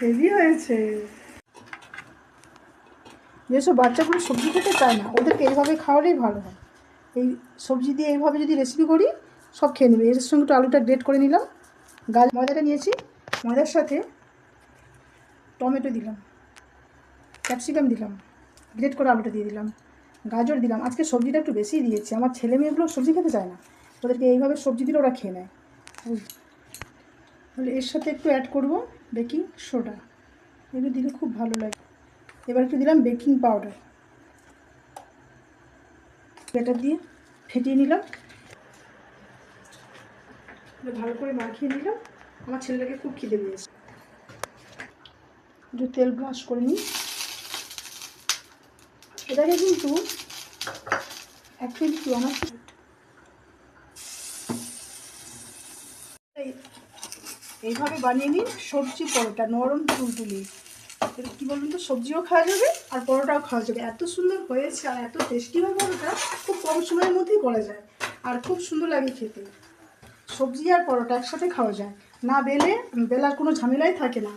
Heavy হয়েছে। যেসব বাচ্চাগুলো সবজি খেতে চায় না, ওদেরকে এইভাবে খাওয়ালেই ভালো হয়। এই সবজি দিয়ে এইভাবে যদি রেসিপি করি, সব খেয়ে নেবে। এর সঙ্গে একটু আলুটা গ্রেট করে নিলাম, ময়দাটা নিয়েছি, ময়দার সাথে টমেটো দিলাম, ক্যাপসিকাম দিলাম, গ্রেট করে আলুটা দিয়ে দিলাম, গাজর দিলাম। আজকে সবজিটা একটু বেশি দিয়েছি, আমার ছেলে মেয়েগুলো সবজি খেতে চায় না, ওদেরকে এইভাবে সবজি দিলে ওরা খেয়ে নেয়। তাহলে এর সাথে একটু অ্যাড করব বেকিং সোডা, এগুলো দিলে খুব ভালো লাগে। এবার একটু দিলাম বেকিং পাউডার, ব্যাটার দিয়ে ফেটিয়ে নিলাম, ভালো করে মাখিয়ে নিলাম। আমার ছেলেটাকে খুব খিদে পেয়েছে, একটু তেল ব্রাশ করে নিই। এটাকে কিন্তু আমার এইভাবে বানিয়ে নিন সবজি পরোটা, নরম তুলতুলি। কী বলুন তো, সবজিও খাওয়া যাবে আর পরোটাও খাওয়া যাবে। এত সুন্দর হয়েছে আর এত টেস্টি হয় পরোটা, খুব কম সময়ের মধ্যেই করা যায় আর খুব সুন্দর লাগে খেতে। সবজি আর পরোটা একসাথে খাওয়া যায়, না বেলার কোনো ঝামেলাই থাকে না।